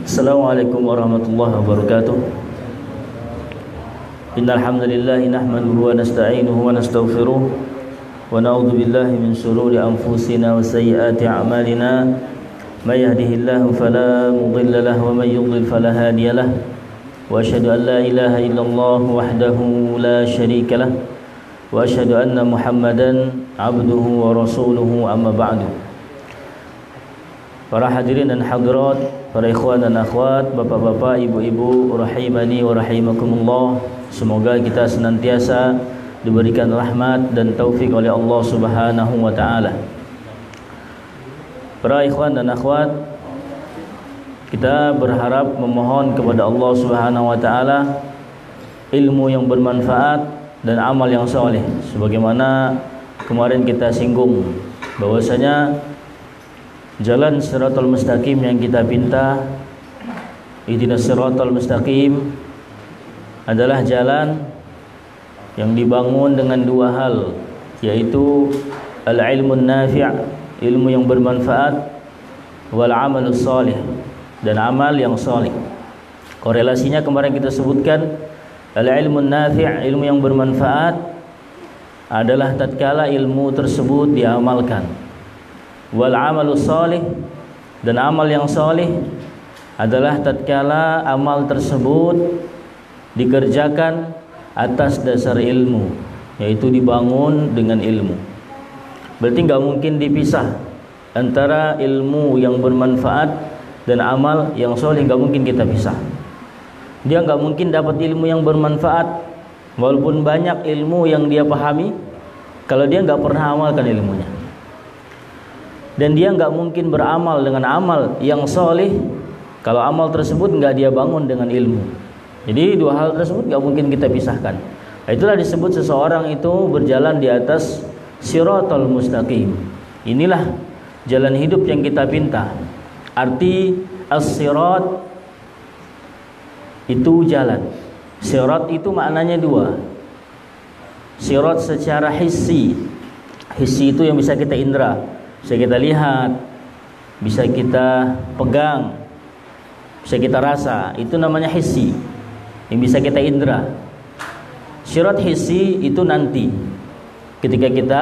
Assalamualaikum warahmatullahi wabarakatuh. Innal hamdalillah nahmaduhu wa nasta'inuhu wa nastaghfiruh wa na'udzu billahi min shururi anfusina wa sayyiati a'malina. May yahdihillahu fala mudilla lahu wa may yudlil fala hadiya lahu. Wa asyhadu an la ilaha illallah wahdahu la syarika lahu wa asyhadu anna Muhammadan 'abduhu wa rasuluhu, amma ba'du. Para hadirin dan hadirat, para ikhwan dan akhwat, bapak-bapak, ibu-ibu, rahimani wa rahimakumullah. Semoga kita senantiasa diberikan rahmat dan taufik oleh Allah Subhanahu wa taala. Para ikhwan dan akhwat, kita berharap memohon kepada Allah Subhanahu wa taala ilmu yang bermanfaat dan amal yang soleh. Sebagaimana kemarin kita singgung bahwasanya jalan siratal mustaqim yang kita pinta, ihdinas siratal mustaqim, adalah jalan yang dibangun dengan dua hal, yaitu al-ilmun nafi', ilmu yang bermanfaat, wal amalus salih, dan amal yang salih. Korelasinya kemarin kita sebutkan, al-ilmun nafi', ilmu yang bermanfaat adalah tatkala ilmu tersebut diamalkan. Wal amalus salih, dan amal yang salih adalah tatkala amal tersebut dikerjakan atas dasar ilmu, yaitu dibangun dengan ilmu. Berarti nggak mungkin dipisah antara ilmu yang bermanfaat dan amal yang salih, nggak mungkin kita pisah. Dia nggak mungkin dapat ilmu yang bermanfaat walaupun banyak ilmu yang dia pahami kalau dia nggak pernah amalkan ilmunya. Dan dia nggak mungkin beramal dengan amal yang soleh kalau amal tersebut nggak dia bangun dengan ilmu. Jadi dua hal tersebut nggak mungkin kita pisahkan. Nah, itulah disebut seseorang itu berjalan di atas siratal mustaqim. Inilah jalan hidup yang kita pinta. Arti as-sirat itu jalan. Sirat itu maknanya dua. Sirat secara hissi. Hissi itu yang bisa kita indra, bisa kita lihat, bisa kita pegang, bisa kita rasa. Itu namanya hissi, yang bisa kita indra. Sirat hissi itu nanti ketika kita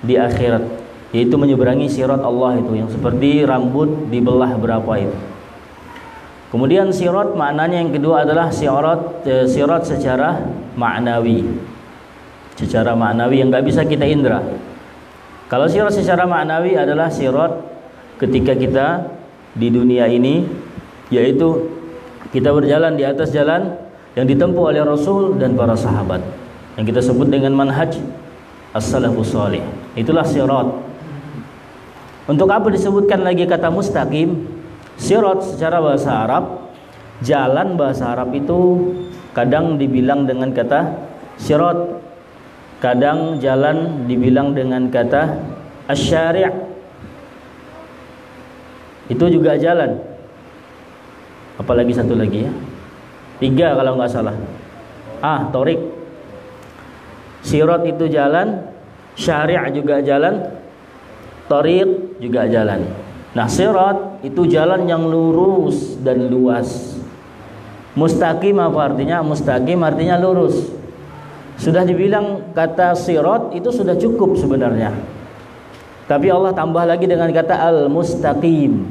di akhirat, yaitu menyeberangi sirat Allah itu, yang seperti rambut dibelah berapa itu. Kemudian sirat maknanya yang kedua adalah sirat secara maknawi. Secara maknawi yang gak bisa kita indra. Kalau sirat secara maknawi adalah sirat ketika kita di dunia ini, yaitu kita berjalan di atas jalan yang ditempuh oleh Rasul dan para sahabat, yang kita sebut dengan manhaj as-salafus salih. Itulah sirat. Untuk apa disebutkan lagi kata mustaqim? Sirat secara bahasa Arab, jalan bahasa Arab itu kadang dibilang dengan kata sirat, kadang jalan dibilang dengan kata asy-syari'. Itu juga jalan. Apalagi satu lagi ya, 3 kalau nggak salah. Thorik. Sirat itu jalan, syari' juga jalan, thoriq juga jalan. Nah, sirat itu jalan yang lurus dan luas. Mustaqim apa artinya? Mustaqim artinya lurus. Sudah dibilang kata sirat itu sudah cukup sebenarnya. Tapi Allah tambah lagi dengan kata al-mustaqim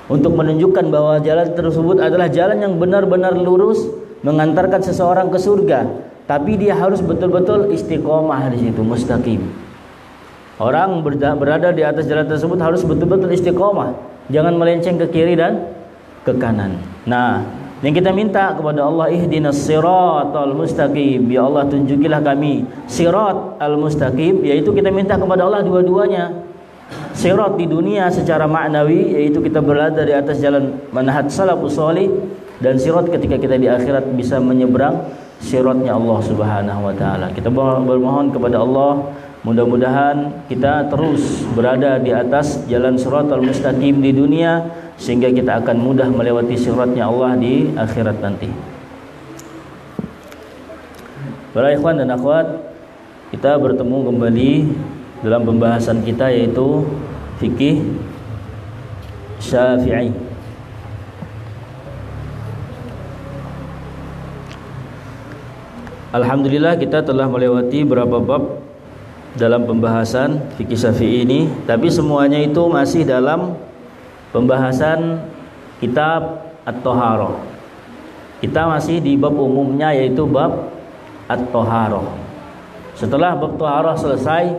untuk menunjukkan bahwa jalan tersebut adalah jalan yang benar-benar lurus mengantarkan seseorang ke surga. Tapi dia harus betul-betul istiqomah di situ, mustaqim. Orang berada di atas jalan tersebut harus betul-betul istiqomah, jangan melenceng ke kiri dan ke kanan. Nah, yang kita minta kepada Allah, ihdinas siratal mustaqim, ya Allah tunjukilah kami sirat al-mustaqim, yaitu kita minta kepada Allah dua-duanya. Sirat di dunia secara maknawi, yaitu kita berada di atas jalan manhaj salafus salih, dan sirat ketika kita di akhirat bisa menyeberang siratnya Allah Subhanahu wa taala. Kita bermohon kepada Allah, mudah-mudahan kita terus berada di atas jalan siratal mustaqim di dunia sehingga kita akan mudah melewati siratnya Allah di akhirat nanti. Para ikhwan dan akhwat, kita bertemu kembali dalam pembahasan kita, yaitu fikih Syafi'i. Alhamdulillah kita telah melewati beberapa bab dalam pembahasan fikih Syafi'i ini, tapi semuanya itu masih dalam pembahasan kitab At-Thaharah. Kita masih di bab umumnya, yaitu bab At-Thaharah. Setelah bab Thaharah selesai,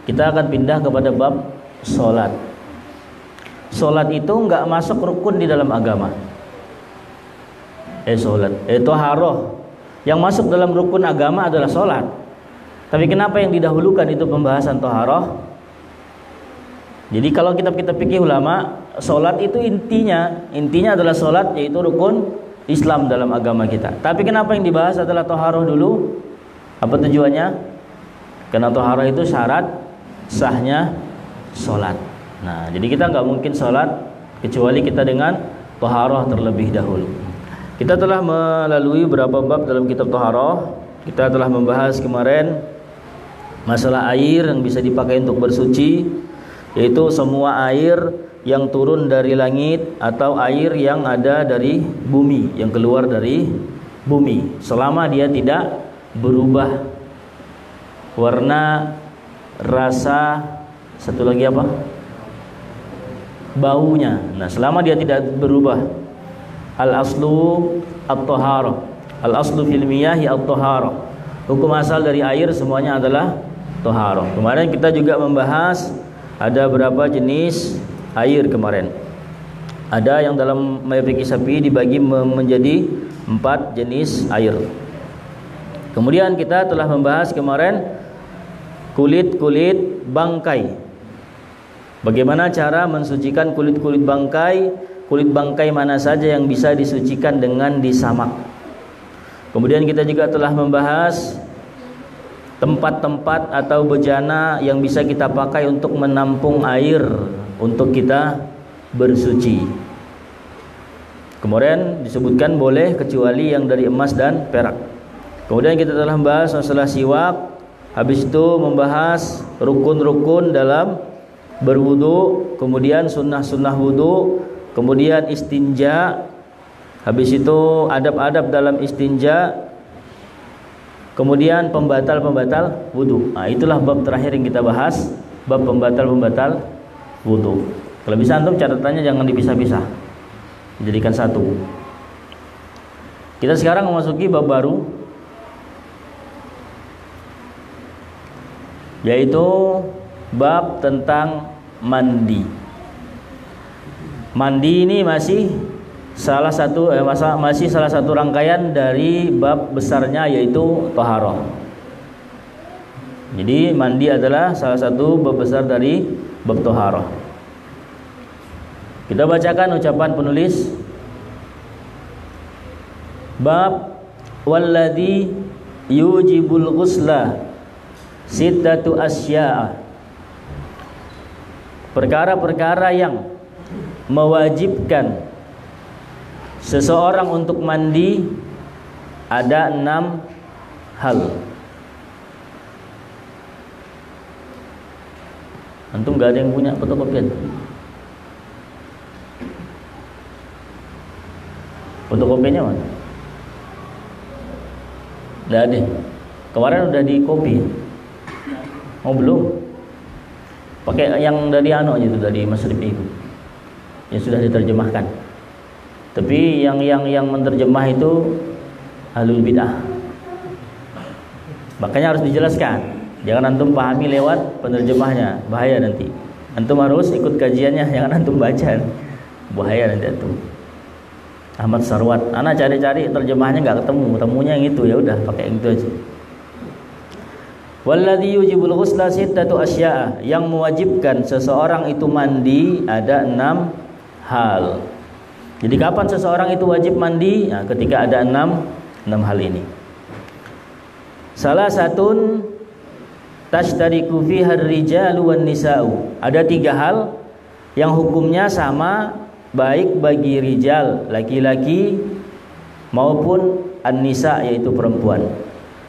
kita akan pindah kepada bab solat. Solat itu enggak masuk rukun di dalam agama. Thaharah yang masuk dalam rukun agama adalah solat. Tapi kenapa yang didahulukan itu pembahasan Thaharah? Jadi kalau kitab-kitab fikih ulama, solat itu intinya adalah solat, yaitu rukun Islam dalam agama kita. Tapi kenapa yang dibahas adalah Thaharah dulu? Apa tujuannya? Karena Thaharah itu syarat sahnya solat. Nah, jadi kita nggak mungkin solat kecuali kita dengan Thaharah terlebih dahulu. Kita telah melalui beberapa bab dalam kitab Thaharah. Kita telah membahas kemarin masalah air yang bisa dipakai untuk bersuci, yaitu semua air yang turun dari langit atau air yang ada dari bumi, yang keluar dari bumi, selama dia tidak berubah warna, rasa, satu lagi apa? Baunya. Nah, selama dia tidak berubah. Al-aslu at-taharah. Al-aslu fil miyahi at-taharah. Hukum asal dari air semuanya adalah taharah. Kemarin kita juga membahas ada berapa jenis air kemarin. Ada yang dalam fikih Syafi'i dibagi menjadi 4 jenis air. Kemudian kita telah membahas kemarin kulit-kulit bangkai. Bagaimana cara mensucikan kulit-kulit bangkai? Kulit bangkai mana saja yang bisa disucikan dengan disamak. Kemudian kita juga telah membahas tempat-tempat atau bejana yang bisa kita pakai untuk menampung air untuk kita bersuci. Kemudian disebutkan boleh kecuali yang dari emas dan perak. Kemudian kita telah membahas masalah siwak. Habis itu membahas rukun-rukun dalam berwudu, kemudian sunnah-sunnah wudu, kemudian istinja, habis itu adab-adab dalam istinja, kemudian pembatal-pembatal wudu. Nah, itulah bab terakhir yang kita bahas, bab pembatal-pembatal wudu. Kalau bisa antum catatannya jangan dipisah-pisah, dijadikan satu. Kita sekarang memasuki bab baru, yaitu bab tentang mandi. Mandi ini masih salah satu rangkaian dari bab besarnya, yaitu Thaharah. Jadi mandi adalah salah satu bab besar dari bab Thaharah. Kita bacakan ucapan penulis. Bab walladzi yujibul ghusla sittatu asya'a. Perkara-perkara yang mewajibkan seseorang untuk mandi ada 6 hal. Antum gak ada yang punya fotokopian? Fotokopiannya mana? Gak ada. Kemarin udah di copy. Oh belum? Pakai yang dari aja itu, dari Mas Rifi itu, yang sudah diterjemahkan. Tapi yang menerjemah itu ahlul bidah. Makanya harus dijelaskan. Jangan antum pahami lewat penerjemahnya, bahaya nanti. Antum harus ikut kajiannya, jangan antum baca. Bahaya nanti antum. Ahmad Sarwat, anak cari-cari terjemahnya nggak ketemu, temunya yang itu, ya udah pakai yang itu aja. Walladzi yujibul ghusla sittatu asya'a, yang mewajibkan seseorang itu mandi ada 6 hal. Jadi kapan seseorang itu wajib mandi? Nah, ketika ada 6 hal ini. Salah satun tashtariku fiha ar-rijalu wan nisa'u. Ada 3 hal yang hukumnya sama baik bagi rijal laki-laki maupun an-nisa yaitu perempuan.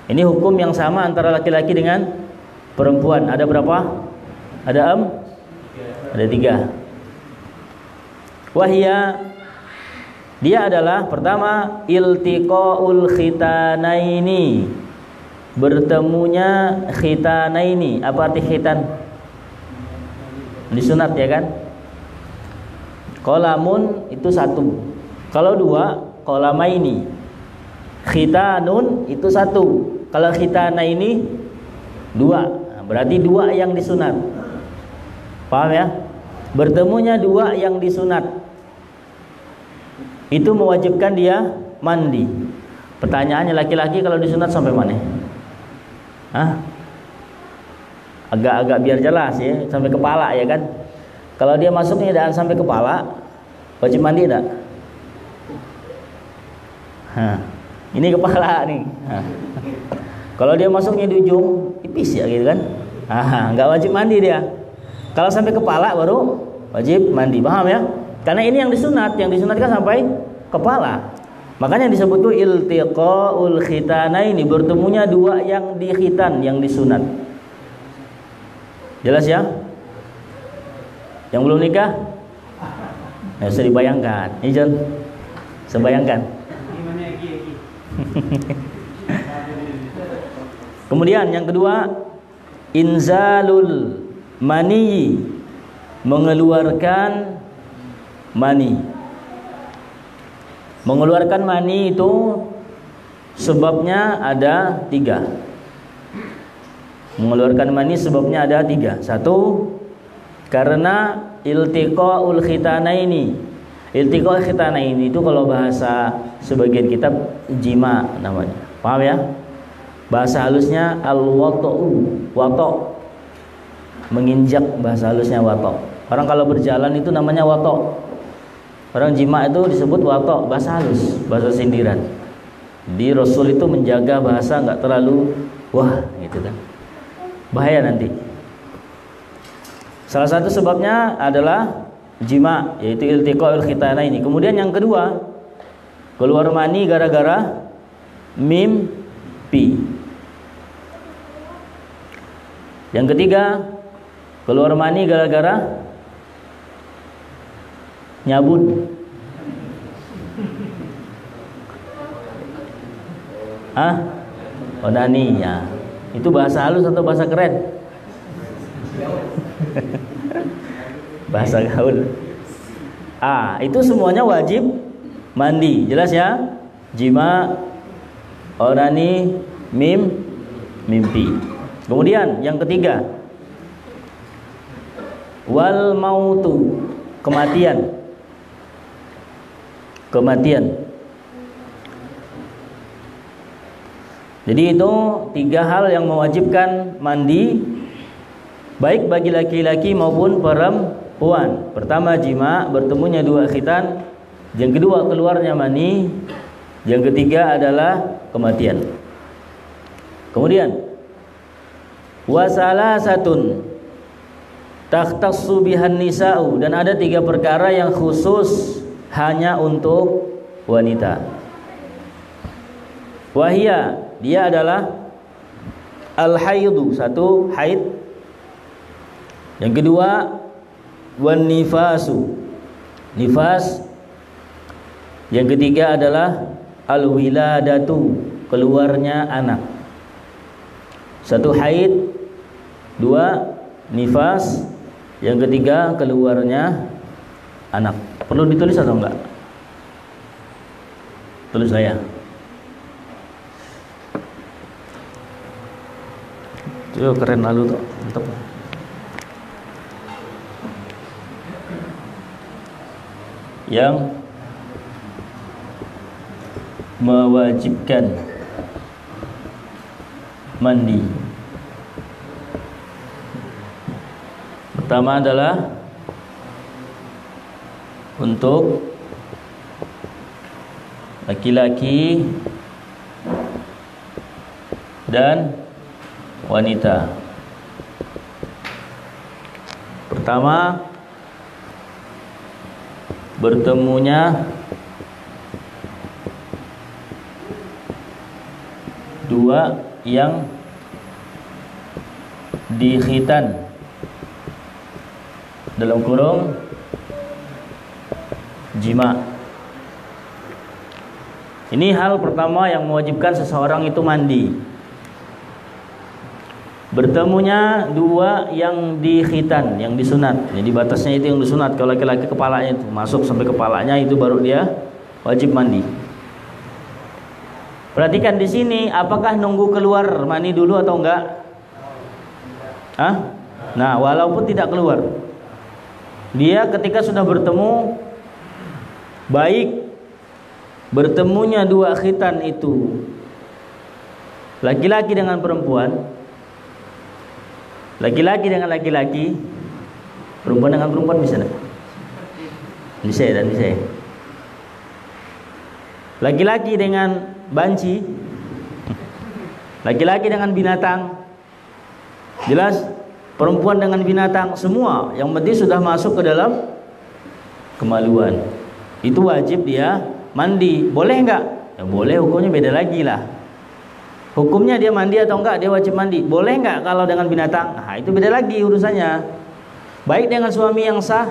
Ini hukum yang sama antara laki-laki dengan perempuan. Ada berapa? Ada ada 3. Wahia, dia adalah pertama iltiqaul khitanaini, bertemunya khitanaini. Apa arti khitan? Disunat ya kan? Qolamun itu 1. Kalau 2 qolamaini. Khitanun itu 1. Kalau khitanaini 2. Berarti 2 yang disunat. Paham ya? Bertemunya 2 yang disunat itu mewajibkan dia mandi. Pertanyaannya, laki-laki kalau disunat sampai mana? Agak-agak biar jelas ya, sampai kepala ya kan? Kalau dia masuknya dan sampai kepala, wajib mandi enggak? Ini kepala nih. Kalau dia masuknya di ujung tipis ya gitu kan? Enggak wajib mandi dia. Kalau sampai kepala baru wajib mandi. Paham ya? Karena ini yang disunatkan sampai kepala. Makanya disebut tuh iltiqaul khitanaini, bertemunya 2 yang dikhitan, yang disunat. Jelas ya? Yang belum nikah? Nah, bisa dibayangkan. Ijan, sebayangkan. Kemudian yang kedua, inzalul mani, mengeluarkan mani. Mengeluarkan mani itu sebabnya ada 3. Mengeluarkan mani sebabnya ada 3. 1, karena iltiqaul khitanaini. Iltiqaul khitanaini itu kalau bahasa sebagian kitab jima namanya. Paham ya? Bahasa halusnya al-wata'u, wato'. Menginjak, bahasa halusnya wato'. Orang kalau berjalan itu namanya wato'. Orang jima itu disebut wato', bahasa halus, bahasa sindiran. Di Rasul itu menjaga bahasa nggak terlalu wah gitu kan. Bahaya nanti. Salah satu sebabnya adalah jima, yaitu iltiqaul khitanaini. Kemudian yang kedua, keluar mani gara-gara mimpi. Yang ketiga, keluar mani gara-gara nyabut. Onani ya. Itu bahasa halus atau bahasa keren? Bahasa gaul. Itu semuanya wajib mandi. Jelas ya? Jima, onani, mimpi. Kemudian yang ketiga, wal mautu, kematian. Jadi itu 3 hal yang mewajibkan mandi, baik bagi laki-laki maupun perempuan. Pertama jima, bertemunya 2 khitan. Yang kedua keluarnya mani. Yang ketiga adalah kematian. Kemudian wasalasatun takhtassu bihan nisa'u, dan ada 3 perkara yang khusus hanya untuk wanita. Wahia, dia adalah al-haidu, 1 haid. Yang kedua wan nifasu, nifas. Yang ketiga adalah al-wiladatu, keluarnya anak. 1 haid, 2 nifas, yang ketiga keluarnya anak. Perlu ditulis atau enggak? Tulis saya. Itu keren lalu tuh, mantap. Yang mewajibkan mandi. Pertama adalah untuk laki-laki dan wanita. Pertama, bertemunya dua yang dikhitan dalam kurung jima. Ini hal pertama yang mewajibkan seseorang itu mandi. Bertemunya dua yang dikhitan, yang disunat. Jadi batasnya itu yang disunat. Kalau laki-laki kepalanya itu masuk sampai kepalanya, itu baru dia wajib mandi. Perhatikan di sini, apakah nunggu keluar mani dulu atau enggak? Hah? Nah, walaupun tidak keluar, dia ketika sudah bertemu, baik bertemunya dua khitan itu laki-laki dengan perempuan, laki-laki dengan laki-laki, perempuan dengan perempuan, bisa enggak? Bisa dan bisa. Laki-laki dengan banci, laki-laki dengan binatang, jelas perempuan dengan binatang, semua yang penting sudah masuk ke dalam kemaluan, itu wajib dia mandi. Boleh enggak? Ya boleh, hukumnya beda lagi lah. Hukumnya dia mandi atau enggak, dia wajib mandi. Boleh enggak kalau dengan binatang? Nah, itu beda lagi urusannya. Baik dengan suami yang sah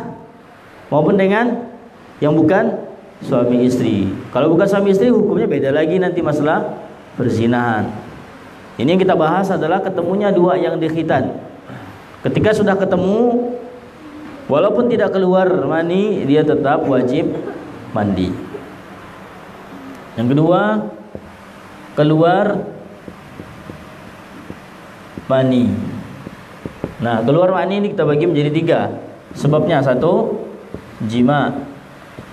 maupun dengan yang bukan suami istri. Kalau bukan suami istri, hukumnya beda lagi nanti, masalah perzinahan. Ini yang kita bahas adalah ketemunya dua yang dikhitan. Ketika sudah ketemu, walaupun tidak keluar mani, dia tetap wajib mandi. Yang kedua, keluar mani. Nah, keluar mani ini kita bagi menjadi tiga. Sebabnya satu, jima.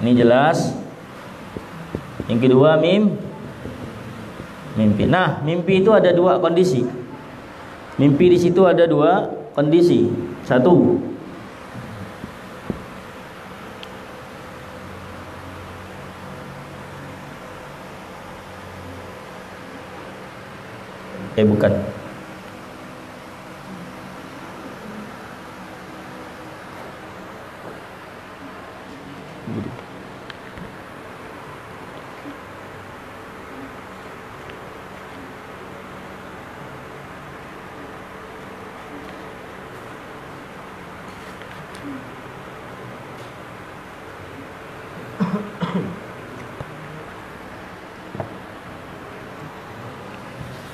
Ini jelas. Yang kedua, mimpi. Nah, mimpi itu ada dua kondisi. Mimpi di situ ada dua kondisi. Satu, bukan.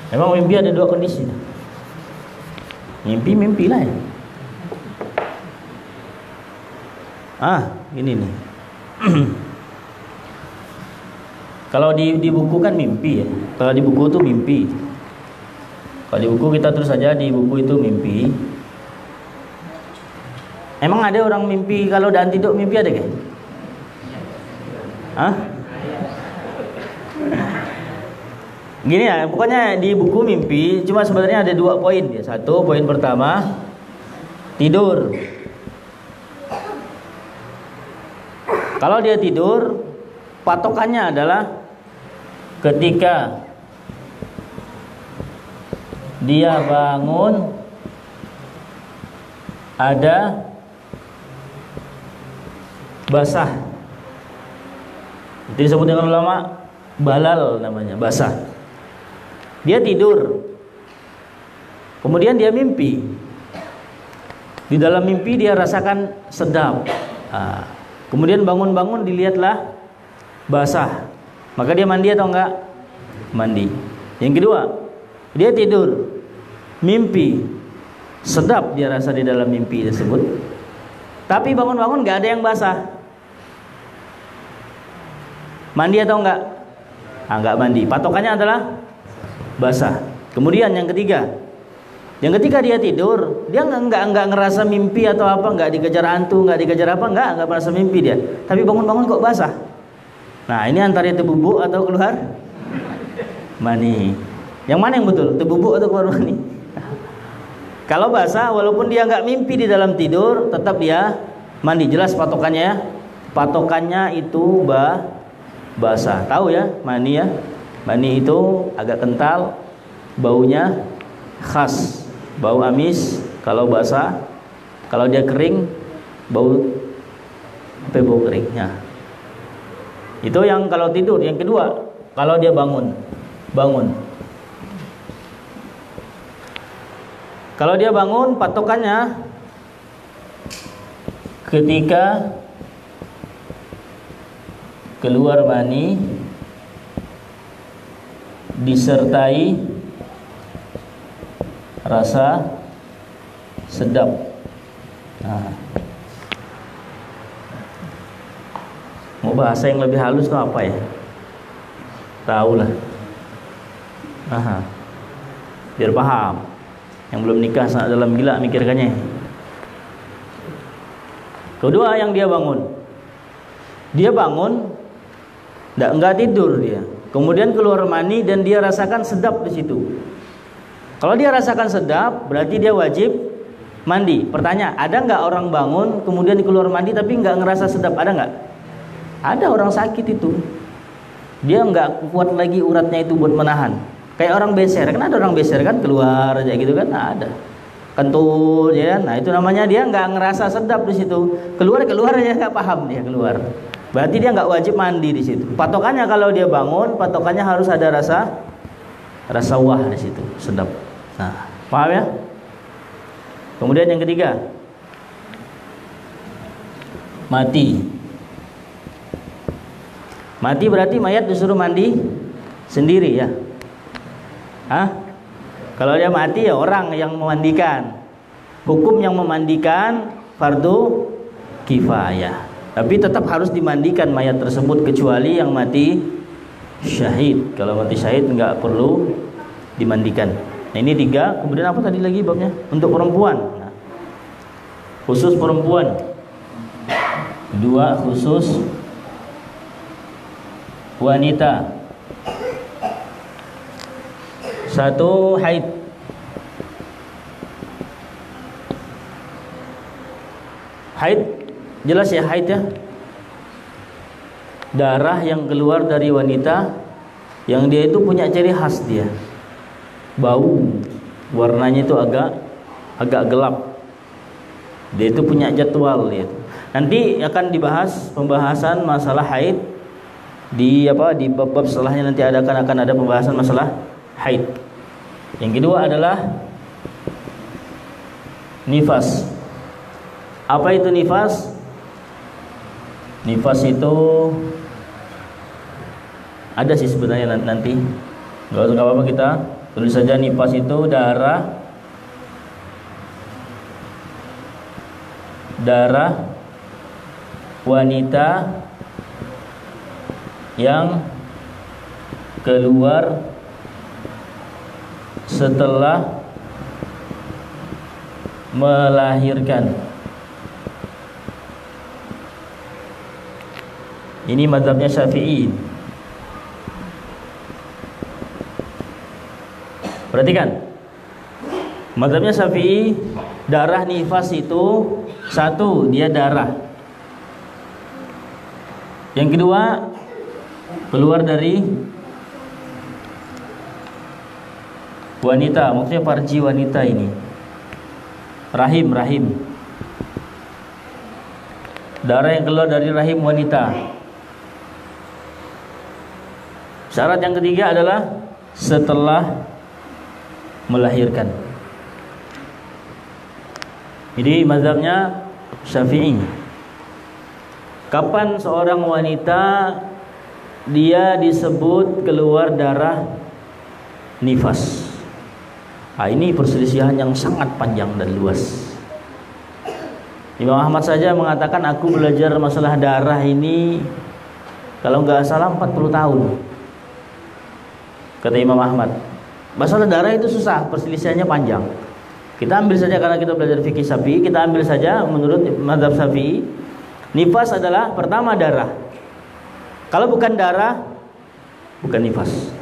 Memang mimpi ada dua kondisi. Mimpi lah ya. Gini nih. Kalau di buku kan mimpi ya. Kalau di buku itu mimpi. Kalau di buku kita terus saja di buku itu mimpi. Emang ada orang mimpi kalau udah tidur mimpi, ada gak? Gini ya, pokoknya di buku mimpi, cuma sebenarnya ada dua poin ya. Satu, poin pertama, tidur. Kalau dia tidur, patokannya adalah ketika dia bangun ada basah. Itu disebut dengan ulama balal, namanya basah. Dia tidur, kemudian dia mimpi. Di dalam mimpi dia rasakan sedap. Kemudian bangun-bangun dilihatlah basah. Maka dia mandi atau enggak? Mandi. Yang kedua, dia tidur, mimpi, sedap dia rasa di dalam mimpi tersebut. Tapi bangun-bangun enggak ada yang basah. Mandi atau enggak? Enggak mandi. Patokannya adalah basah. Kemudian yang ketiga, yang ketika dia tidur, dia enggak ngerasa mimpi atau apa, enggak dikejar hantu, enggak dikejar apa, enggak merasa mimpi dia. Tapi bangun-bangun kok basah. Nah, ini antara itu bubuk atau keluar mani. Yang mana yang betul? Itu bubuk atau keluar mani? Kalau basah, walaupun dia enggak mimpi di dalam tidur, tetap dia mandi. Jelas patokannya ya. Patokannya itu basah. Tahu ya, mani ya. Mani itu agak kental, baunya khas, bau amis kalau basah. Kalau dia kering, bau apa? Bau kering. Nah, Itu yang kalau tidur. Yang kedua, kalau dia bangun. Kalau dia bangun, patokannya ketika keluar mani disertai rasa sedap. Nah, mau bahasa yang lebih halus tuh apa ya? Tahu lah. Biar paham. Yang belum nikah sangat dalam gila mikirkannya. Kedua, yang dia bangun. Dia bangun, enggak tidur dia. Kemudian keluar mani dan dia rasakan sedap di situ. Kalau dia rasakan sedap, berarti dia wajib mandi. Pertanyaan, ada nggak orang bangun kemudian keluar mandi tapi nggak ngerasa sedap? Ada nggak? Ada orang sakit itu. Dia nggak kuat lagi uratnya itu buat menahan. Kayak orang beser, kan ada orang beser kan keluar aja gitu kan? Nah, ada. Kentut ya. Nah, itu namanya dia nggak ngerasa sedap di situ. Keluar aja nggak paham dia keluar. Berarti dia nggak wajib mandi di situ. Patokannya kalau dia bangun, patokannya harus ada rasa wah di situ, sedap. Nah, paham ya? Kemudian yang ketiga, mati. Mati berarti mayat disuruh mandi sendiri ya. Kalau dia mati ya orang yang memandikan. Hukum yang memandikan fardu kifayah. Tapi tetap harus dimandikan mayat tersebut kecuali yang mati syahid. Kalau mati syahid nggak perlu dimandikan. Nah, ini 3. Kemudian apa tadi lagi babnya? Untuk perempuan. Nah, khusus perempuan. 2 khusus wanita. 1 haid. Haid jelas ya, haid ya. Darah yang keluar dari wanita yang dia itu punya ciri khas dia. Bau, warnanya itu agak gelap. Dia itu punya jadwal dia. Nanti akan dibahas pembahasan masalah haid di bab-bab setelahnya, nanti akan ada pembahasan masalah haid. Yang kedua adalah nifas. Apa itu nifas? Nifas itu ada sih sebenarnya nanti. Enggak apa-apa, kita tulis saja nifas itu darah wanita yang keluar setelah melahirkan. Ini mazhabnya Syafi'i. Perhatikan, mazhabnya Syafi'i, darah nifas itu 1, dia darah. Yang kedua, keluar dari wanita, maksudnya farji wanita ini. Rahim. Darah yang keluar dari rahim wanita. Syarat yang ketiga adalah setelah melahirkan. Jadi mazhabnya Syafi'i. Kapan seorang wanita dia disebut keluar darah nifas? Ini perselisihan yang sangat panjang dan luas. Imam Ahmad saja mengatakan, aku belajar masalah darah ini kalau nggak salah 40 tahun. Kata Imam Ahmad, masalah darah itu susah, perselisihannya panjang. Kita ambil saja, karena kita belajar fikih Syafi'i, kita ambil saja menurut mazhab Syafi'i, nifas adalah pertama darah. Kalau bukan darah, bukan nifas.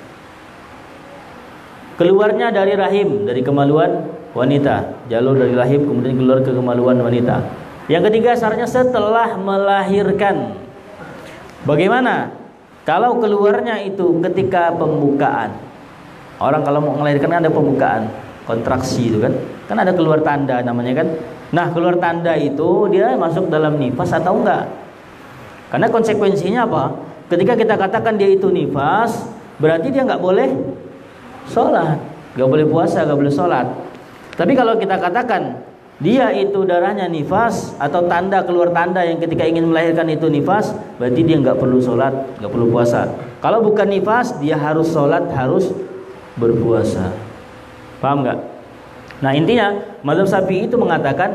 Keluarnya dari rahim, dari kemaluan wanita, jalur dari rahim kemudian keluar ke kemaluan wanita. Yang ketiga syaratnya setelah melahirkan. Bagaimana? Kalau keluarnya itu ketika pembukaan. Orang kalau mau melahirkan kan ada pembukaan, kontraksi itu kan. Kan ada keluar tanda namanya kan. Nah, keluar tanda itu dia masuk dalam nifas atau enggak? Karena konsekuensinya apa? ketika kita katakan dia itu nifas, berarti dia nggak boleh sholat, nggak boleh puasa, nggak boleh sholat. Tapi kalau kita katakan dia itu darahnya nifas atau tanda keluar tanda yang ketika ingin melahirkan itu nifas, berarti dia nggak perlu sholat, nggak perlu puasa. Kalau bukan nifas, dia harus sholat, harus berpuasa. Paham nggak? Nah intinya mazhab Syafi'i itu mengatakan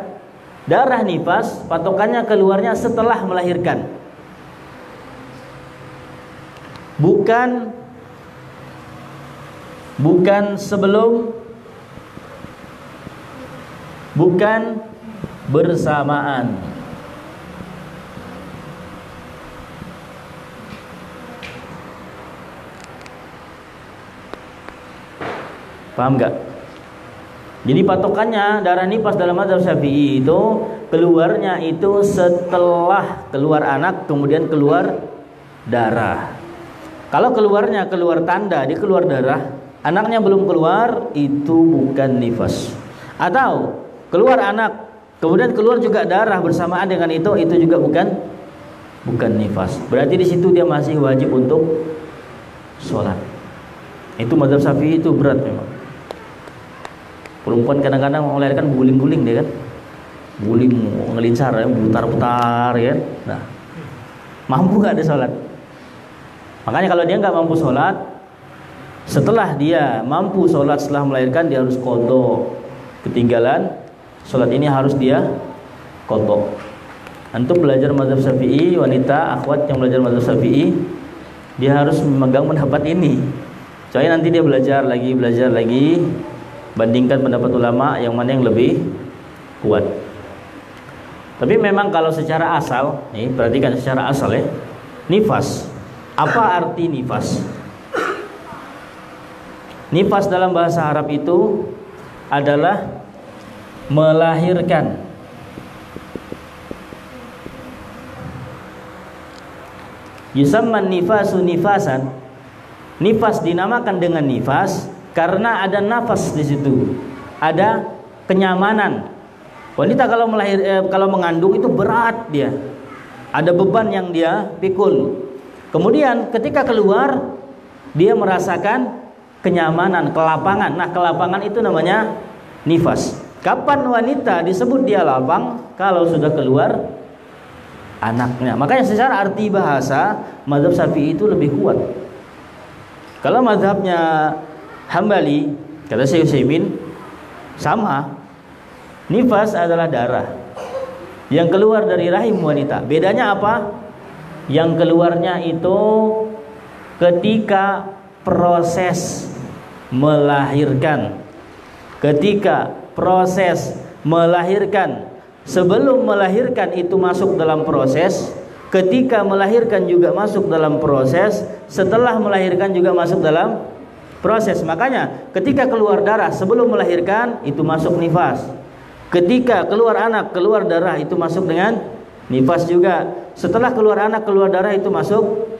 darah nifas patokannya keluarnya setelah melahirkan, bukan sebelum, bukan bersamaan. Paham gak? Jadi patokannya darah nifas dalam mazhab Syafi'i itu keluarnya itu setelah keluar anak, kemudian keluar darah. Kalau keluarnya keluar tanda, dia keluar darah, anaknya belum keluar, itu bukan nifas. Atau keluar anak, kemudian keluar juga darah bersamaan dengan itu juga bukan nifas. Berarti di situ dia masih wajib untuk sholat. Itu mazhab Syafi'i itu berat memang. Perempuan kadang-kadang mau melahirkan guling-guling dia kan, guling ngelincar ya, putar-putar ya. Nah, mampu nggak dia sholat? Makanya kalau dia nggak mampu sholat, setelah dia mampu sholat setelah melahirkan, dia harus qadha. Ketinggalan sholat ini harus dia qadha. Antum belajar mazhab Syafi'i, wanita akhwat yang belajar mazhab Syafi'i, dia harus memegang pendapat ini. Soalnya nanti dia belajar lagi, bandingkan pendapat ulama yang mana yang lebih kuat. Tapi memang kalau secara asal, nih perhatikan secara asal ya, nifas. Apa arti nifas? Nifas dalam bahasa Arab itu adalah melahirkan. Yusamman nifasu nifasan. Nifas dinamakan dengan nifas karena ada nafas di situ, ada kenyamanan. Wanita kalau mengandung itu berat dia, ada beban yang dia pikul. Kemudian ketika keluar, dia merasakan kenyamanan, kelapangan. Nah, kelapangan itu namanya nifas. Kapan wanita disebut dia lapang? Kalau sudah keluar anaknya. Makanya secara arti bahasa, mazhab Syafi'i itu lebih kuat. Kalau mazhabnya Hambali, kata Syekh Utsaimin, sama. Nifas adalah darah yang keluar dari rahim wanita. Bedanya apa? Yang keluarnya itu ketika proses melahirkan. Ketika proses melahirkan, sebelum melahirkan itu masuk dalam proses, ketika melahirkan juga masuk dalam proses, setelah melahirkan juga masuk dalam proses. Makanya ketika keluar darah sebelum melahirkan itu masuk nifas. Ketika keluar anak, keluar darah itu masuk dengan nifas juga. Setelah keluar anak, keluar darah itu masuk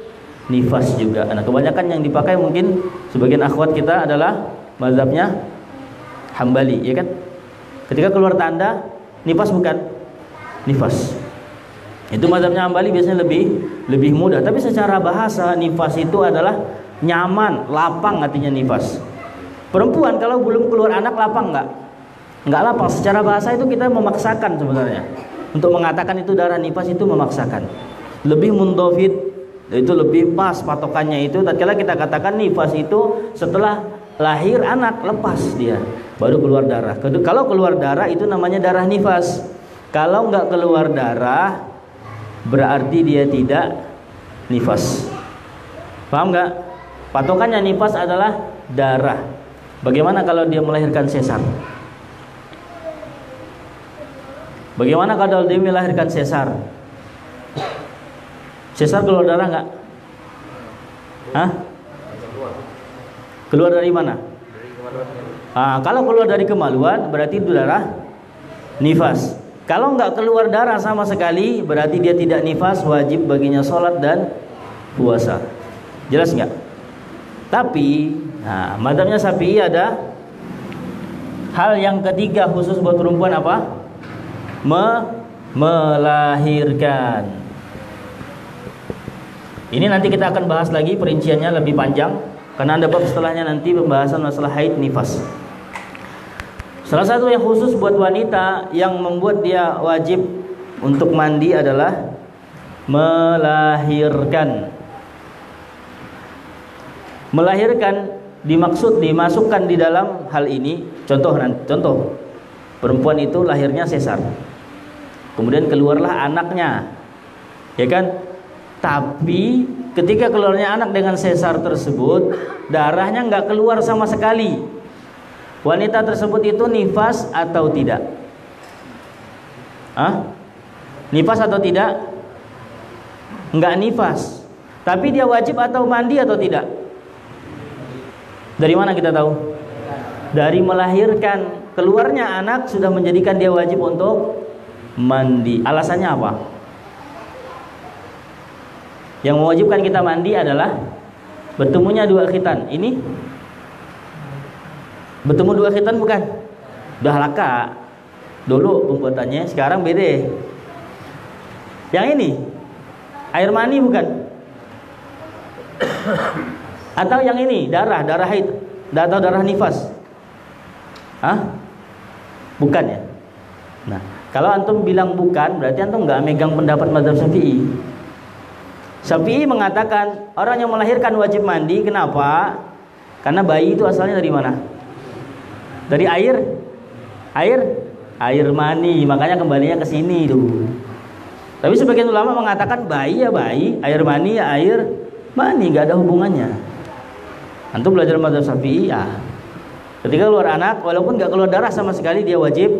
nifas juga. Nah, kebanyakan yang dipakai mungkin sebagian akhwat kita adalah mazhabnya Hambali, ya kan? Ketika keluar tanda, nifas bukan? Nifas. Itu mazhabnya Hambali biasanya lebih mudah. Tapi secara bahasa nifas itu adalah nyaman, lapang artinya nifas. Perempuan kalau belum keluar anak lapang nggak lapang. Secara bahasa itu kita memaksakan sebenarnya untuk mengatakan itu darah nifas, itu memaksakan. Lebih mundhafid, itu lebih pas patokannya itu. Tatkala kita katakan nifas itu setelah lahir anak, lepas dia baru keluar darah. Kalau keluar darah itu namanya darah nifas. Kalau nggak keluar darah berarti dia tidak nifas. Paham nggak? Patokannya nifas adalah darah. Bagaimana kalau dia melahirkan sesar? Bagaimana kalau dia melahirkan sesar? Sesar keluar darah nggak? Hah? Keluar dari mana? Kalau keluar dari kemaluan berarti itu darah nifas. Kalau nggak keluar darah sama sekali berarti dia tidak nifas, wajib baginya sholat dan puasa. Jelas nggak? Tapi, mazhabnya Syafi'i ada hal yang ketiga khusus buat perempuan apa? Melahirkan. Ini nanti kita akan bahas lagi perinciannya lebih panjang, karena ada bab setelahnya nanti pembahasan masalah haid nifas. Salah satu yang khusus buat wanita yang membuat dia wajib untuk mandi adalah melahirkan. Melahirkan dimasukkan di dalam hal ini. Contoh perempuan itu lahirnya sesar, kemudian keluarlah anaknya, ya kan? Tapi ketika keluarnya anak dengan sesar tersebut, darahnya nggak keluar sama sekali. Wanita tersebut itu nifas atau tidak? Nifas atau tidak? Nggak nifas. Tapi dia wajib atau mandi atau tidak? Dari mana kita tahu? Dari melahirkan. Keluarnya anak sudah menjadikan dia wajib untuk mandi. Alasannya apa? Yang mewajibkan kita mandi adalah bertemunya dua khitan. Ini bertemu dua khitan bukan? Udah laka dulu pembuatannya, sekarang beda. Yang ini air mani bukan? Atau yang ini darah haid atau darah nifas? Bukan ya? Nah, kalau antum bilang bukan, berarti antum nggak megang pendapat mazhab Syafi'i. Syafi'i mengatakan orang yang melahirkan wajib mandi. Kenapa? Karena bayi itu asalnya dari mana? Dari air mani, makanya kembalinya ke sini tuh. Tapi sebagian ulama mengatakan bayi ya bayi, air mani ya air mani, nggak ada hubungannya. Antum belajar mazhab Syafi'i ya. Ketika keluar anak, walaupun nggak keluar darah sama sekali, dia wajib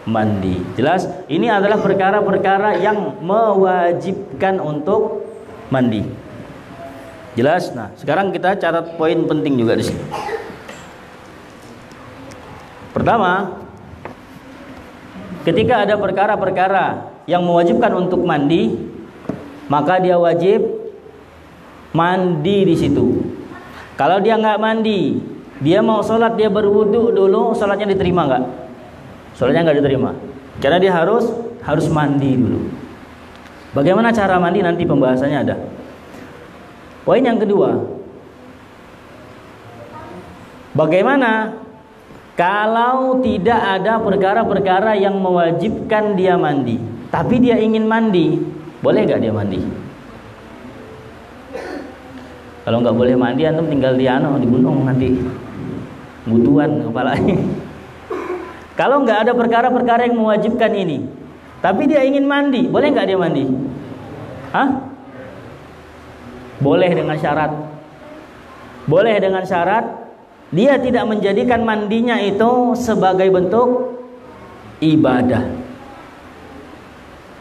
mandi. Jelas? Ini adalah perkara-perkara yang mewajibkan untuk mandi. Jelas? Nah, sekarang kita catat poin penting juga di sini. Pertama, ketika ada perkara-perkara yang mewajibkan untuk mandi, maka dia wajib mandi di situ. Kalau dia nggak mandi, dia mau sholat, dia berwudu dulu, sholatnya diterima nggak? Sholatnya nggak diterima, karena dia harus mandi dulu. Bagaimana cara mandi nanti pembahasannya ada. Poin yang kedua, bagaimana kalau tidak ada perkara-perkara yang mewajibkan dia mandi, tapi dia ingin mandi, boleh nggak dia mandi? Kalau nggak boleh mandi, antum tinggal di gunung nanti butuhan kepalanya. Kalau nggak ada perkara-perkara yang mewajibkan ini, tapi dia ingin mandi, boleh nggak dia mandi? Boleh dengan syarat. Boleh dengan syarat dia tidak menjadikan mandinya itu sebagai bentuk ibadah.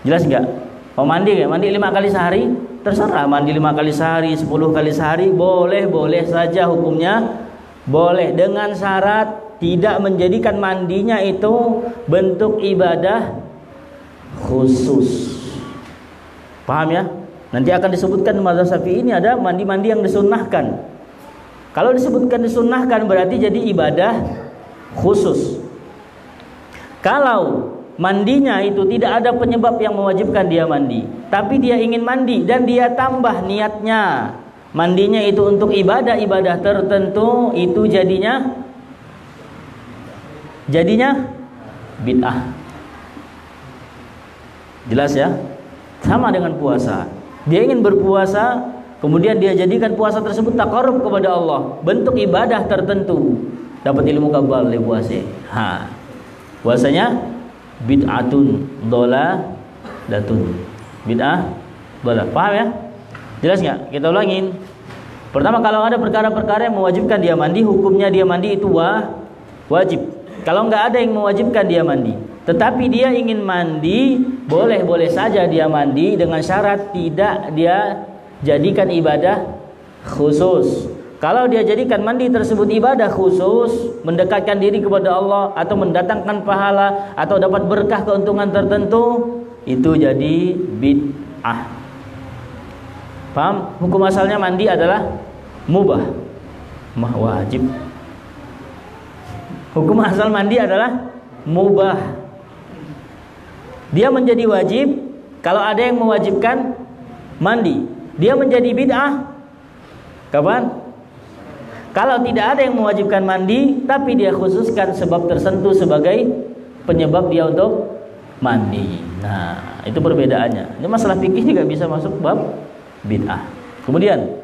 Jelas nggak? Mau mandi nggak? Mandi 5 kali sehari, terserah. Mandi 5 kali sehari, 10 kali sehari, boleh saja hukumnya. Boleh, dengan syarat tidak menjadikan mandinya itu bentuk ibadah khusus. Paham ya? Nanti akan disebutkan mazhab Syafi'i ini ada mandi-mandi yang disunnahkan. Kalau disebutkan disunnahkan berarti jadi ibadah khusus. Kalau mandinya itu tidak ada penyebab yang mewajibkan dia mandi, tapi dia ingin mandi dan dia tambah niatnya mandinya itu untuk ibadah-ibadah tertentu, itu jadinya bid'ah. Jelas ya? Sama dengan puasa. Dia ingin berpuasa, kemudian dia jadikan puasa tersebut taqarrub kepada Allah, bentuk ibadah tertentu. Dapat ilmu kabal oleh puasa. Puasanya bid'atun dhalalatun. Bid'ah dhalah. Paham ya? Jelas nggak? Kita ulangin. Pertama, kalau ada perkara-perkara yang mewajibkan dia mandi, hukumnya dia mandi itu wajib. Kalau nggak ada yang mewajibkan dia mandi, tetapi dia ingin mandi, boleh saja dia mandi dengan syarat tidak dia jadikan ibadah khusus. Kalau dia jadikan mandi tersebut ibadah khusus, mendekatkan diri kepada Allah atau mendatangkan pahala atau dapat berkah keuntungan tertentu, itu jadi bid'ah. Paham? Hukum asalnya mandi adalah mubah, wajib. Hukum asal mandi adalah mubah. Dia menjadi wajib kalau ada yang mewajibkan mandi. dia menjadi bid'ah kapan? Kalau tidak ada yang mewajibkan mandi, tapi dia khususkan sebab tertentu sebagai penyebab dia untuk mandi. Nah, itu perbedaannya. Ini masalah fikih juga bisa masuk bab bid'ah. Kemudian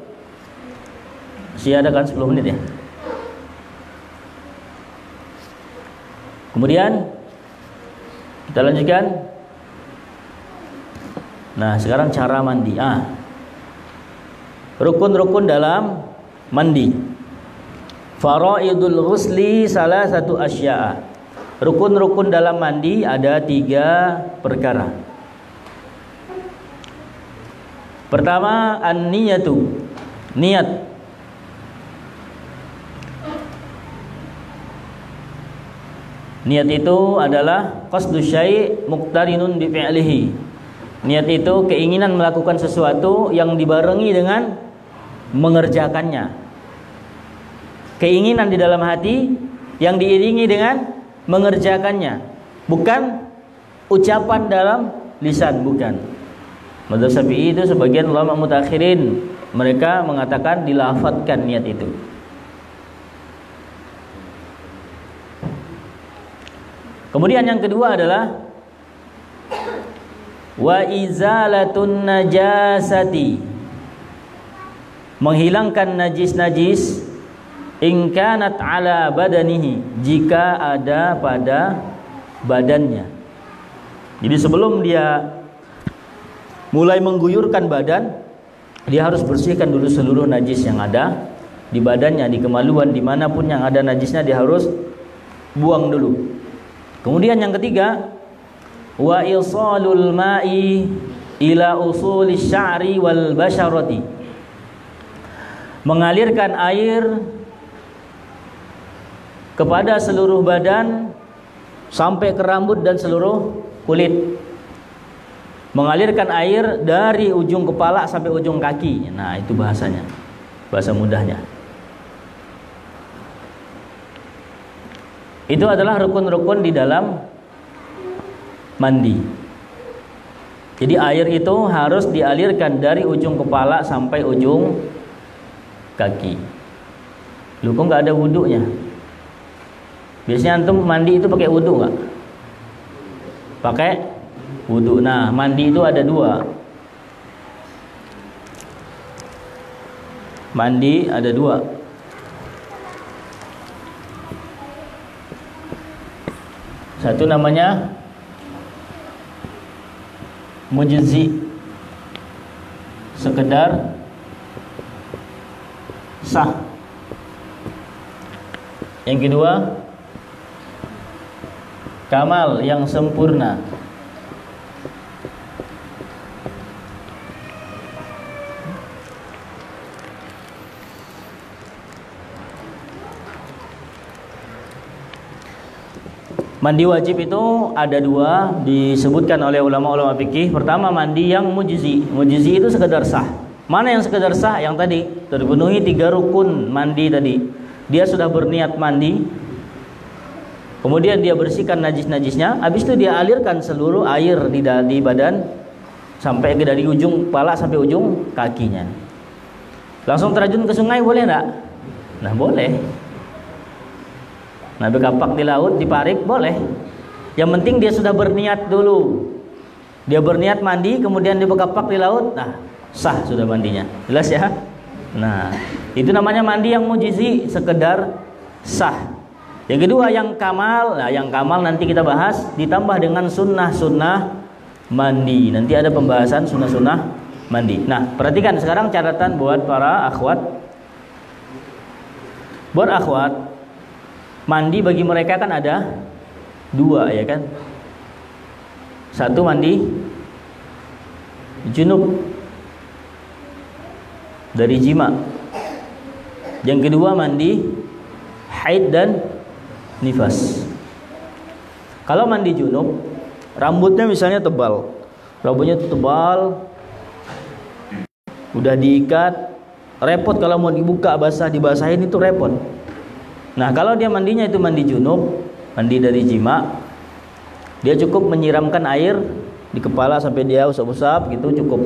masih ada kan 10 menit ya. Kemudian kita lanjutkan. Nah, sekarang cara mandi. Rukun-rukun dalam mandi. Faraidul ghusli salah satu asya'a. Rukun-rukun dalam mandi ada 3 perkara. Pertama, an-niyatu, niat. Niat itu adalah qasdu syai' muqtarinun bi fi'lihi. Niat itu keinginan melakukan sesuatu yang dibarengi dengan mengerjakannya. Keinginan di dalam hati yang diiringi dengan mengerjakannya, bukan ucapan dalam lisan, bukan. Madzhab Syafi'i itu sebagian ulama mutakhirin mereka mengatakan dilafadzkan niat itu. Kemudian yang kedua adalah wa izalatun najasati, menghilangkan najis-najis in kanat ala badanihi, jika ada pada badannya. Jadi sebelum dia mulai mengguyurkan badan, dia harus bersihkan dulu seluruh najis yang ada di badannya, di kemaluan, dimanapun yang ada najisnya dia harus buang dulu. Kemudian yang ketiga, wa isalul ma'i ila usulis sya'ri wal basharati, mengalirkan air kepada seluruh badan sampai ke rambut dan seluruh kulit. Mengalirkan air dari ujung kepala sampai ujung kaki. Nah, itu bahasanya, bahasa mudahnya. Itu adalah rukun-rukun di dalam mandi. Jadi air itu harus dialirkan dari ujung kepala sampai ujung kaki. Lu kok nggak ada wudunya? Biasanya antum mandi itu pakai wudu nggak? Pakai wudu. Nah, mandi itu ada 2. Mandi ada 2. Satu namanya mujzi, sekedar sah. Yang kedua kamal, yang sempurna. Mandi wajib itu ada 2 disebutkan oleh ulama-ulama fikih. Pertama, mandi yang mujzi. Mujzi itu sekedar sah. Mana yang sekedar sah? Yang tadi terpenuhi 3 rukun mandi tadi. Dia sudah berniat mandi, kemudian dia bersihkan najis-najisnya, habis itu dia alirkan seluruh air di badan sampai dari ujung kepala sampai ujung kakinya. Langsung terjun ke sungai boleh enggak? Nah, boleh. Nah, berkapak di laut, di parik boleh. Yang penting dia sudah berniat dulu. Dia berniat mandi, kemudian dia berkapak di laut, nah sah sudah mandinya. Jelas ya? Nah, itu namanya mandi yang mujzi, sekedar sah. Yang kedua yang kamal. Nah, yang kamal nanti kita bahas ditambah dengan sunnah-sunnah mandi. Nanti ada pembahasan sunnah-sunnah mandi. Nah, perhatikan sekarang catatan buat para akhwat. Buat akhwat, mandi bagi mereka kan ada 2, ya kan? Satu mandi junub dari jima. Yang kedua mandi haid dan nifas. Kalau mandi junub, rambutnya misalnya tebal, rambutnya tebal, udah diikat, repot kalau mau dibuka basah, dibasahin itu repot. Nah, kalau dia mandinya itu mandi junub, mandi dari jima, dia cukup menyiramkan air di kepala sampai dia usap-usap gitu, cukup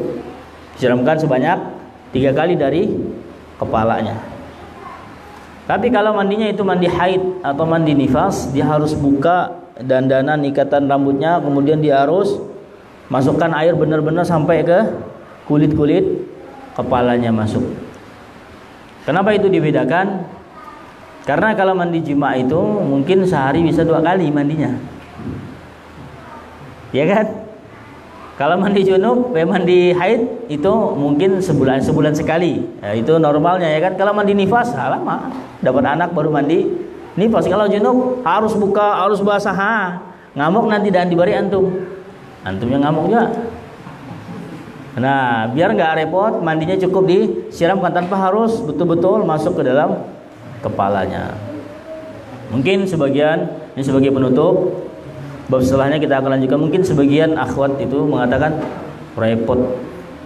Siramkan sebanyak 3 kali dari kepalanya. Tapi kalau mandinya itu mandi haid atau mandi nifas, dia harus buka dandanan ikatan rambutnya, kemudian dia harus masukkan air benar-benar sampai ke kulit-kulit kepalanya masuk. Kenapa itu dibedakan? Karena kalau mandi jima itu mungkin sehari bisa 2 kali mandinya, ya kan? Kalau mandi junub, mandi haid itu mungkin sebulan sekali. Ya, itu normalnya, ya kan? Kalau mandi nifas, lama. Dapat anak baru mandi nifas. Kalau junub harus buka, harus basah. Ngamuk nanti dan diberi antum. Antumnya ngamuk juga. Nah, biar nggak repot, mandinya cukup disiramkan tanpa harus betul-betul masuk ke dalam kepalanya. Mungkin sebagian, ini sebagai penutup. Bab setelahnya kita akan lanjutkan. Mungkin sebagian akhwat itu mengatakan repot,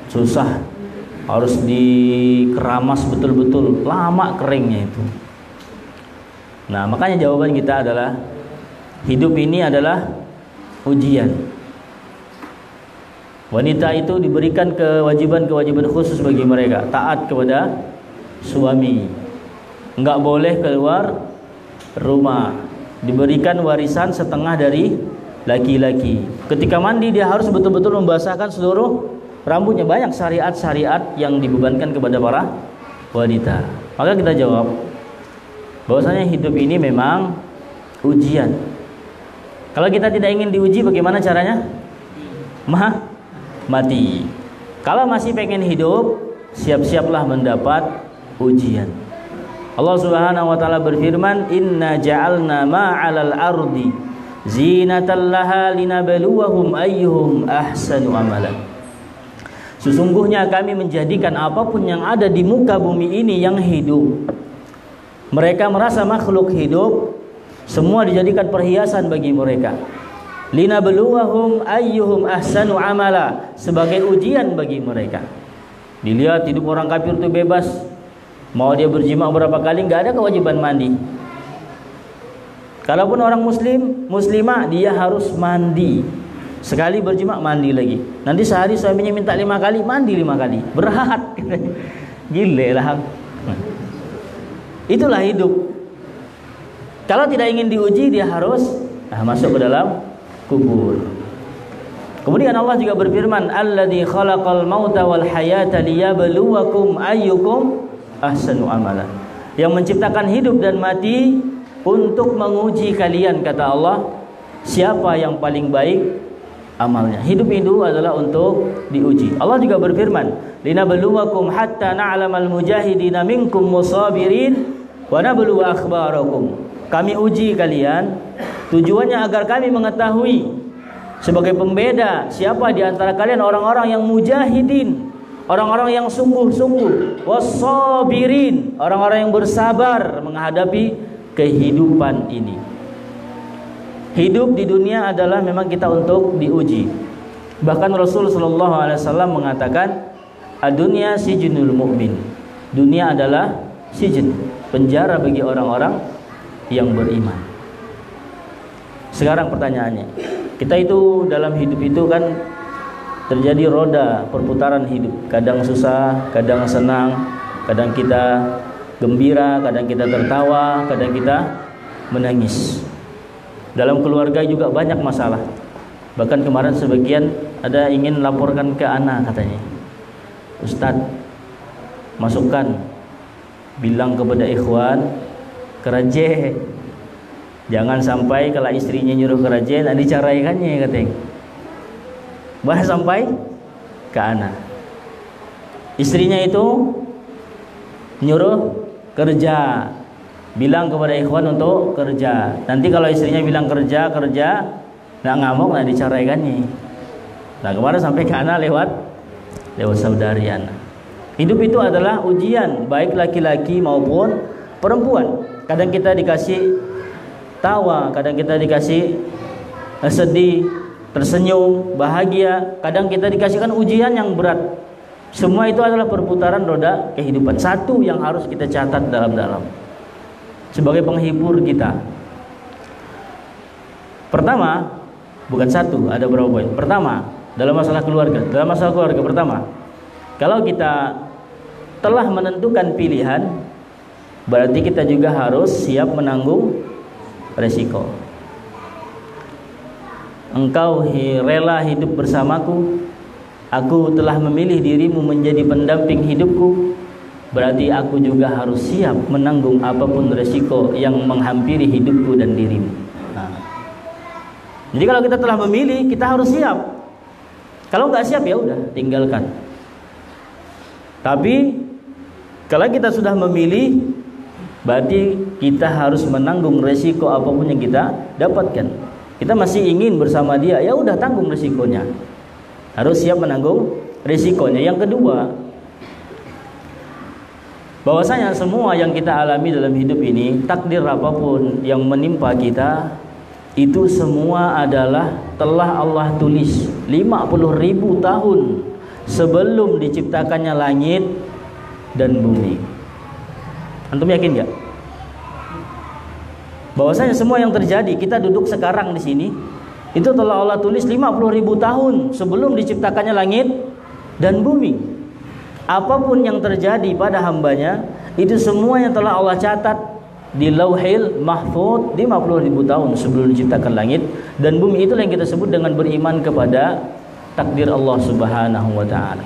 susah, harus dikeramas betul-betul, lama keringnya itu. Nah, makanya jawaban kita adalah hidup ini adalah ujian. Wanita itu diberikan kewajiban-kewajiban khusus bagi mereka. Taat kepada suami, enggak boleh keluar rumah, diberikan warisan setengah dari laki-laki. Ketika mandi dia harus betul-betul membasahkan seluruh rambutnya. Banyak syariat-syariat yang dibebankan kepada para wanita. Maka kita jawab bahwasanya hidup ini memang ujian. Kalau kita tidak ingin diuji, bagaimana caranya? Mati. Kalau masih pengen hidup, siap-siaplah mendapat ujian. Allah Subhanahu wa taala berfirman, "Inna ja'alna ma'alal ardi zinatan laha linabluwahum ayyuhum ahsanu amalan." Sesungguhnya kami menjadikan apapun yang ada di muka bumi ini yang hidup. Mereka merasa makhluk hidup, semua dijadikan perhiasan bagi mereka. Linabluwahum ayyuhum ahsanu amala, sebagai ujian bagi mereka. Dilihat hidup orang kafir itu bebas. Mau dia berjima berapa kali, nggak ada kewajiban mandi. Kalaupun orang muslimah, dia harus mandi. Sekali berjima mandi lagi. Nanti sehari suaminya minta 5 kali, mandi 5 kali. Berat. Gile lah. Itulah hidup. Kalau tidak ingin diuji, dia harus masuk ke dalam kubur. Kemudian Allah juga berfirman, "Alladzi khalaqal mauta wal hayata liyabluwakum ayyukum ahsanu amalan." Yang menciptakan hidup dan mati untuk menguji kalian, kata Allah, siapa yang paling baik amalnya. Hidup itu adalah untuk diuji. Allah juga berfirman, "Linabluwakum hatta na'lamal mujahidina minkum musabirin wa nabluwa akhbarakum." Kami uji kalian, tujuannya agar kami mengetahui sebagai pembeda siapa di antara kalian orang-orang yang mujahidin, orang-orang yang sungguh-sungguh, wassabirin, orang-orang yang bersabar menghadapi kehidupan ini. Hidup di dunia adalah memang kita untuk diuji. Bahkan Rasul sallallahu alaihi wasallam mengatakan, "Ad-dunya sijnul mu'min." Dunia adalah sijin, penjara bagi orang-orang yang beriman. Sekarang pertanyaannya, kita itu dalam hidup itu kan terjadi roda perputaran hidup. Kadang susah, kadang senang, kadang kita gembira, kadang kita tertawa, kadang kita menangis. Dalam keluarga juga banyak masalah. Bahkan kemarin sebagian ada ingin laporkan ke anak, katanya, "Ustadz, masukkan, bilang kepada ikhwan keraje, jangan sampai kalau istrinya nyuruh keraje nanti diceraikannya," katanya. Bahas sampai ke anak. Istrinya itu nyuruh kerja, bilang kepada ikhwan untuk kerja. Nanti kalau istrinya bilang kerja, nggak ngamuk, nggak diceraikannya. Nah, kemarin sampai ke anak lewat saudari anak. Hidup itu adalah ujian, baik laki-laki maupun perempuan. Kadang kita dikasih tawa, kadang kita dikasih sedih, tersenyum, bahagia. Kadang kita dikasihkan ujian yang berat. Semua itu adalah perputaran roda kehidupan. Satu yang harus kita catat dalam-dalam sebagai penghibur kita. Pertama, bukan satu, ada berapa poin. Pertama, dalam masalah keluarga. Dalam masalah keluarga, pertama, Kalau kita telah menentukan pilihan, berarti kita juga harus siap menanggung resiko. Engkau rela hidup bersamaku, aku telah memilih dirimu menjadi pendamping hidupku, berarti aku juga harus siap menanggung apapun resiko yang menghampiri hidupku dan dirimu. Nah, jadi kalau kita telah memilih, kita harus siap. Kalau nggak siap ya udah tinggalkan. Tapi kalau kita sudah memilih, berarti kita harus menanggung resiko apapun yang kita dapatkan. Kita masih ingin bersama dia, ya udah tanggung resikonya. Harus siap menanggung resikonya. Yang kedua, bahwasanya semua yang kita alami dalam hidup ini, takdir apapun yang menimpa kita, itu semua adalah telah Allah tulis 50.000 tahun sebelum diciptakannya langit dan bumi. Antum yakin gak? Bahwasanya semua yang terjadi, kita duduk sekarang di sini, itu telah Allah tulis 50.000 tahun sebelum diciptakannya langit dan bumi. Apapun yang terjadi pada hambanya, itu semua yang telah Allah catat di Lauhil Mahfuz 50.000 tahun sebelum diciptakan langit dan bumi. Itulah yang kita sebut dengan beriman kepada takdir Allah Subhanahu wa taala.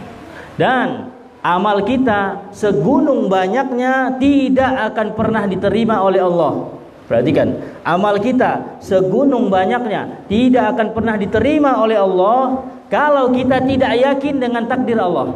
Dan amal kita segunung banyaknya tidak akan pernah diterima oleh Allah. Perhatikan, amal kita segunung banyaknya tidak akan pernah diterima oleh Allah kalau kita tidak yakin dengan takdir Allah.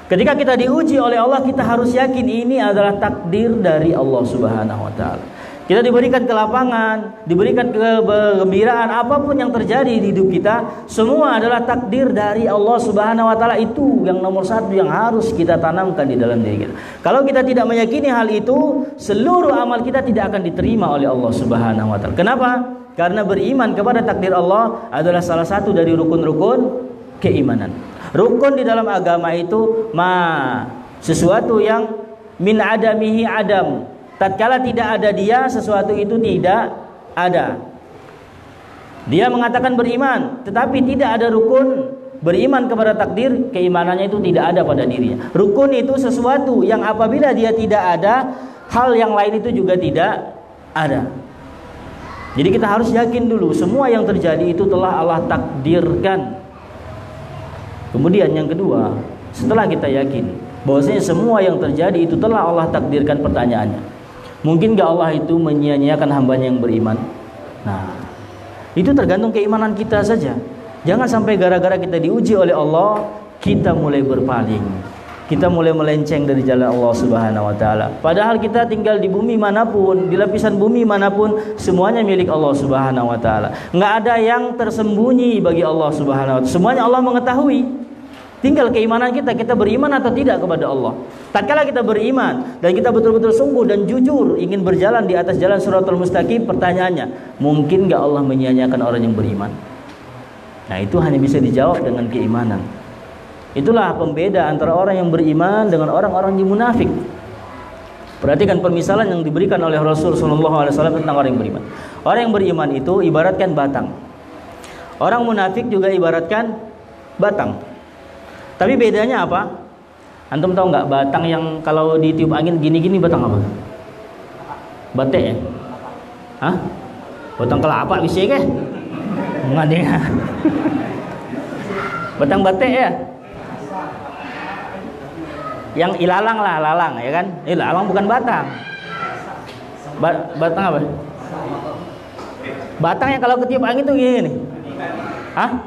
Ketika kita diuji oleh Allah, kita harus yakin ini adalah takdir dari Allah Subhanahu wa taala. Kita diberikan kelapangan, diberikan kegembiraan, apapun yang terjadi di hidup kita, semua adalah takdir dari Allah Subhanahu wa taala. Itu yang nomor satu yang harus kita tanamkan di dalam diri kita. Kalau kita tidak meyakini hal itu, seluruh amal kita tidak akan diterima oleh Allah Subhanahu wa taala. Kenapa? Karena beriman kepada takdir Allah adalah salah satu dari rukun-rukun keimanan. Rukun di dalam agama itu sesuatu yang min adamihi adam. Tatkala tidak ada dia, sesuatu itu tidak ada. Dia mengatakan beriman, tetapi tidak ada rukun beriman kepada takdir, keimanannya itu tidak ada pada dirinya. Rukun itu sesuatu yang apabila dia tidak ada, hal yang lain itu juga tidak ada. Jadi kita harus yakin dulu, semua yang terjadi itu telah Allah takdirkan. Kemudian yang kedua, setelah kita yakin bahwasanya semua yang terjadi itu telah Allah takdirkan, pertanyaannya, mungkin gak Allah itu menyia-nyiakan hambanya yang beriman? Nah, itu tergantung keimanan kita saja. Jangan sampai gara-gara kita diuji oleh Allah, kita mulai berpaling, kita mulai melenceng dari jalan Allah Subhanahu wa taala. Padahal kita tinggal di bumi manapun, di lapisan bumi manapun, semuanya milik Allah Subhanahu wa taala. Nggak ada yang tersembunyi bagi Allah Subhanahu wa taala. Semuanya Allah mengetahui. Tinggal keimanan kita, kita beriman atau tidak kepada Allah. Tatkala kita beriman dan kita betul-betul sungguh dan jujur ingin berjalan di atas jalan Shiratal Mustaqim, pertanyaannya, mungkin gak Allah menyia-nyiakan orang yang beriman? Nah, itu hanya bisa dijawab dengan keimanan. Itulah pembeda antara orang yang beriman dengan orang-orang yang munafik. Perhatikan permisalan yang diberikan oleh Rasul SAW tentang orang yang beriman. Orang yang beriman itu ibaratkan batang. Orang munafik juga ibaratkan batang. Tapi bedanya apa? Antum tahu nggak batang yang kalau ditiup angin gini-gini batang apa? Bate ya? Hah? Batang kelapa bisa ke? Nggak deh. Batang bate ya? Yang ilalang lah, lalang ya kan? Ilalang bukan batang. Batang apa? Batang yang kalau ketiup angin tuh gini nih. Hah?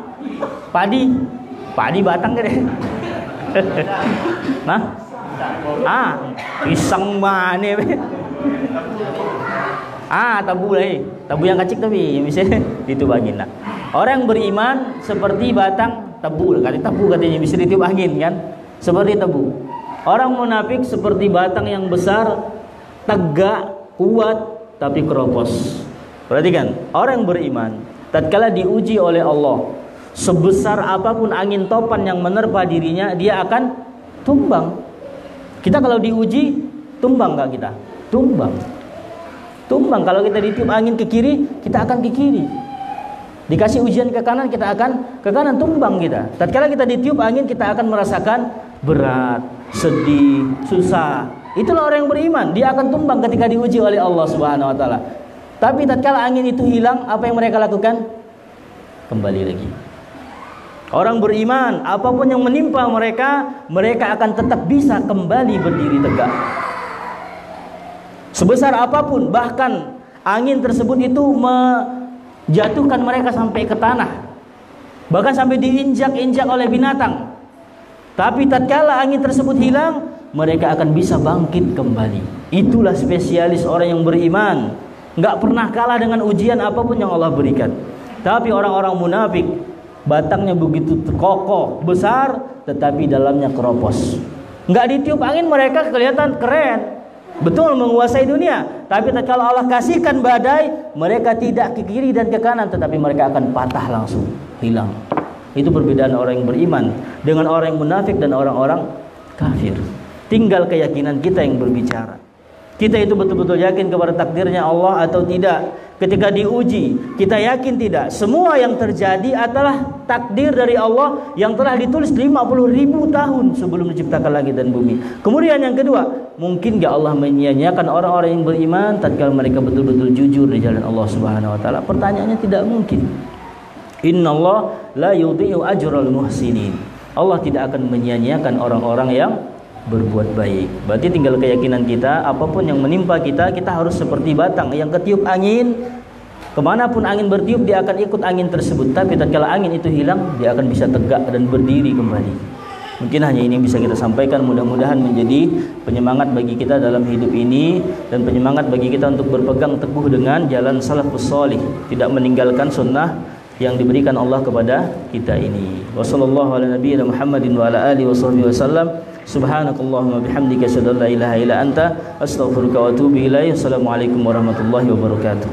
Padi. Padi batang gede. Nah, pisang mana? Tabu lah, tabu yang kecil tapi bisa ditiup angin. Nah, orang yang beriman seperti batang tabu, katanya bisa ditiup angin kan? Seperti tabu. Orang munafik seperti batang yang besar, tegak, kuat tapi keropos. Perhatikan, orang yang beriman tatkala diuji oleh Allah, sebesar apapun angin topan yang menerpa dirinya, dia akan tumbang. Kita kalau diuji, tumbang gak kita? Tumbang. Kalau kita ditiup angin ke kiri, kita akan ke kiri. Dikasih ujian ke kanan, kita akan ke kanan, tumbang kita. Tatkala kita ditiup angin, kita akan merasakan berat, sedih, susah. Itulah orang yang beriman, dia akan tumbang ketika diuji oleh Allah Subhanahu wa taala. Tapi tatkala angin itu hilang, apa yang mereka lakukan? Kembali lagi. Orang beriman, apapun yang menimpa mereka, mereka akan tetap bisa kembali berdiri tegak. Sebesar apapun, bahkan angin tersebut itu jatuhkan mereka sampai ke tanah, bahkan sampai diinjak-injak oleh binatang. Tapi tatkala angin tersebut hilang, mereka akan bisa bangkit kembali. Itulah spesialis orang yang beriman, nggak pernah kalah dengan ujian apapun yang Allah berikan. Tapi orang-orang munafik, batangnya begitu kokoh, besar, tetapi dalamnya keropos. Nggak ditiup angin, mereka kelihatan keren, betul menguasai dunia. Tapi tatkala Allah kasihkan badai, mereka tidak ke kiri dan ke kanan, tetapi mereka akan patah langsung, hilang. Itu perbedaan orang yang beriman dengan orang yang munafik dan orang-orang kafir. Tinggal keyakinan kita yang berbicara. Kita itu betul-betul yakin kepada takdirnya Allah atau tidak. Ketika diuji, kita yakin tidak. Semua yang terjadi adalah takdir dari Allah yang telah ditulis 50.000 tahun sebelum menciptakan langit dan bumi. Kemudian yang kedua, mungkin gak Allah menyia-nyiakan orang-orang yang beriman tatkala mereka betul-betul jujur di jalan Allah Subhanahu wa taala? Pertanyaannya tidak mungkin. Innallaha la yudhi'u ajral muhsinin. Allah tidak akan menyia-nyiakan orang-orang yang berbuat baik. Berarti tinggal keyakinan kita, apapun yang menimpa kita, kita harus seperti batang yang ketiup angin, kemanapun angin bertiup dia akan ikut angin tersebut. Tapi tatkala angin itu hilang, dia akan bisa tegak dan berdiri kembali. Mungkin hanya ini yang bisa kita sampaikan. Mudah-mudahan menjadi penyemangat bagi kita dalam hidup ini, dan penyemangat bagi kita untuk berpegang teguh dengan jalan salafus salih, tidak meninggalkan sunnah yang diberikan Allah kepada kita ini. Wassallallahu ala nabiyina Muhammadin wa ala alihi wasallam. Subhanakallahumma bihamdika asyhadu an la ilaha illa anta astaghfiruka wa atubu ilaik. Assalamualaikum warahmatullahi wabarakatuh.